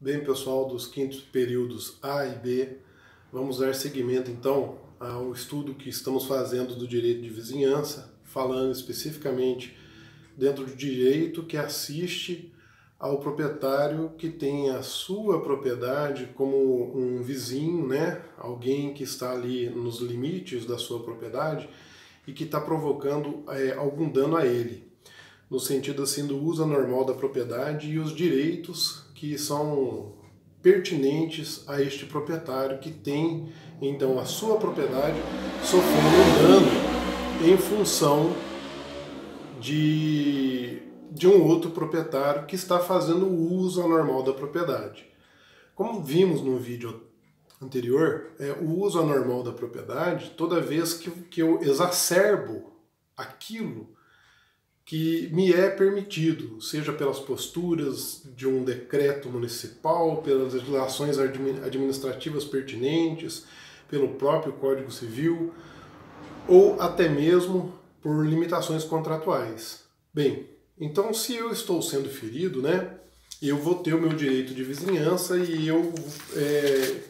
Bem, pessoal dos quintos períodos A e B, vamos dar seguimento então ao estudo que estamos fazendo do direito de vizinhança, falando especificamente dentro do direito que assiste ao proprietário que tem a sua propriedade como um vizinho, né? Alguém que está ali nos limites da sua propriedade e que está provocando algum dano a ele, no sentido assim do uso anormal da propriedade e os direitos que são pertinentes a este proprietário que tem então a sua propriedade sofrendo um dano em função de um outro proprietário que está fazendo o uso anormal da propriedade. Como vimos no vídeo anterior, o uso anormal da propriedade, toda vez que eu exacerbo aquilo que me é permitido, seja pelas posturas de um decreto municipal, pelas legislações administrativas pertinentes, pelo próprio Código Civil, ou até mesmo por limitações contratuais. Bem, então se eu estou sendo ferido, né, eu vou ter o meu direito de vizinhança e eu,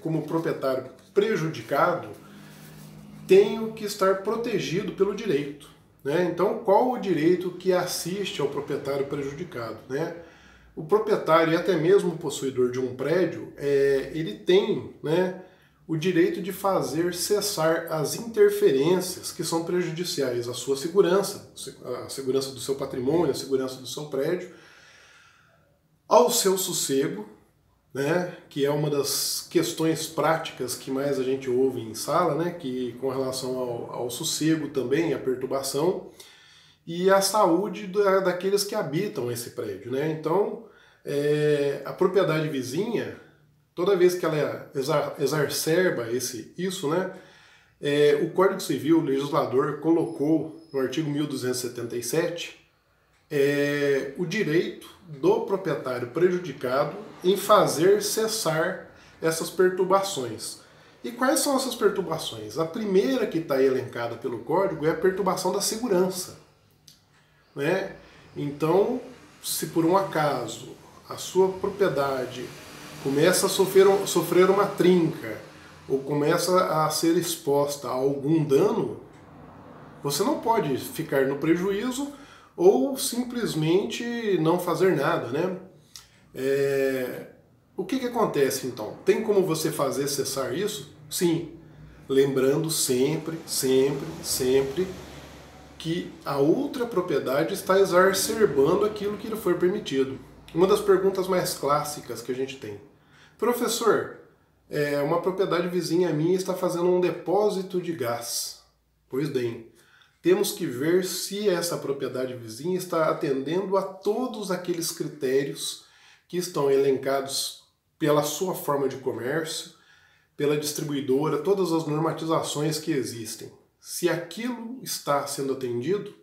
como proprietário prejudicado, tenho que estar protegido pelo direito. Então, qual o direito que assiste ao proprietário prejudicado? O proprietário e até mesmo o possuidor de um prédio, ele tem o direito de fazer cessar as interferências que são prejudiciais à sua segurança, à segurança do seu patrimônio, à segurança do seu prédio, ao seu sossego, que é uma das questões práticas que mais a gente ouve em sala, que com relação ao sossego também, a perturbação, e a saúde daqueles que habitam esse prédio. Então, a propriedade vizinha, toda vez que ela exacerba isso, o Código Civil, o legislador, colocou no artigo 1277 o direito do proprietário prejudicado em fazer cessar essas perturbações. E quais são essas perturbações? A primeira que está elencada pelo Código é a perturbação da segurança. Então, se por um acaso a sua propriedade começa a sofrer uma trinca ou começa a ser exposta a algum dano, você não pode ficar no prejuízo ou simplesmente não fazer nada, O que acontece então? Tem como você fazer cessar isso? Sim, lembrando sempre que a outra propriedade está exacerbando aquilo que lhe foi permitido. Uma das perguntas mais clássicas que a gente tem: professor, uma propriedade vizinha minha está fazendo um depósito de gás. Pois bem, temos que ver se essa propriedade vizinha está atendendo a todos aqueles critérios que estão elencados pela sua forma de comércio, pela distribuidora, todas as normatizações que existem. Se aquilo está sendo atendido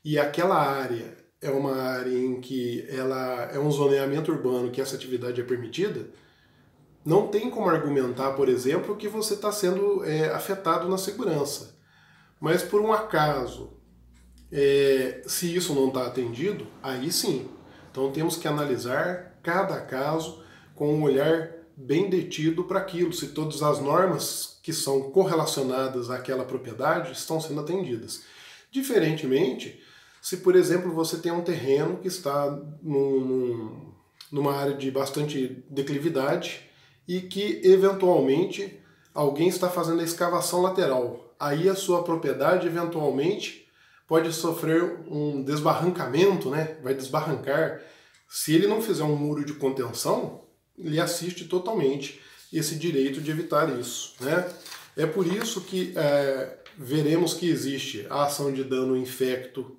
e aquela área é uma área em que ela é um zoneamento urbano que essa atividade é permitida, não tem como argumentar, por exemplo, que você está sendo afetado na segurança. Mas por um acaso, se isso não está atendido, aí sim. Então temos que analisar cada caso com um olhar bem detido para aquilo, se todas as normas que são correlacionadas àquela propriedade estão sendo atendidas. Diferentemente, se por exemplo você tem um terreno que está numa área de bastante declividade e que eventualmente alguém está fazendo a escavação lateral, aí a sua propriedade eventualmente pode sofrer um desbarrancamento, vai desbarrancar. Se ele não fizer um muro de contenção, ele assiste totalmente esse direito de evitar isso. É por isso que veremos que existe a ação de dano infecto,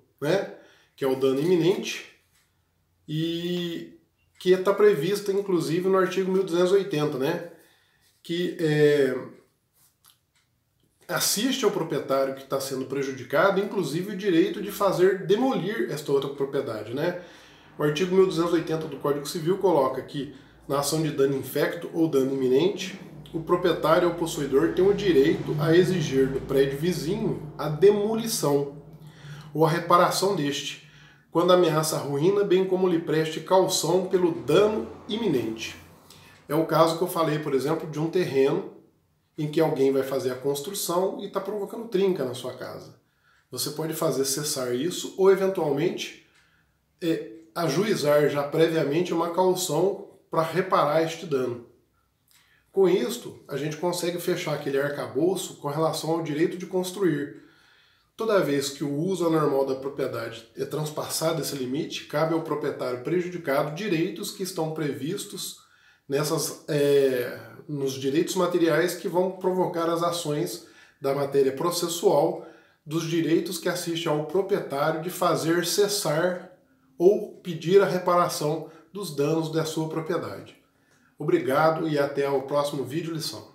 que é o dano iminente, e que está prevista inclusive no artigo 1280, que assiste ao proprietário que está sendo prejudicado, inclusive o direito de fazer demolir esta outra propriedade. O artigo 1280 do Código Civil coloca que, na ação de dano infecto ou dano iminente, o proprietário ou possuidor tem o direito a exigir do prédio vizinho a demolição ou a reparação deste, quando ameaça a ruína, bem como lhe preste caução pelo dano iminente. É o caso que eu falei, por exemplo, de um terreno em que alguém vai fazer a construção e está provocando trinca na sua casa. Você pode fazer cessar isso ou, eventualmente, ajuizar já previamente uma caução para reparar este dano. Com isto, a gente consegue fechar aquele arcabouço com relação ao direito de construir. Toda vez que o uso anormal da propriedade é transpassado esse limite, cabe ao proprietário prejudicado direitos que estão previstos nos direitos materiais que vão provocar as ações da matéria processual, dos direitos que assistem ao proprietário de fazer cessar ou pedir a reparação dos danos da sua propriedade. Obrigado e até o próximo vídeo lição.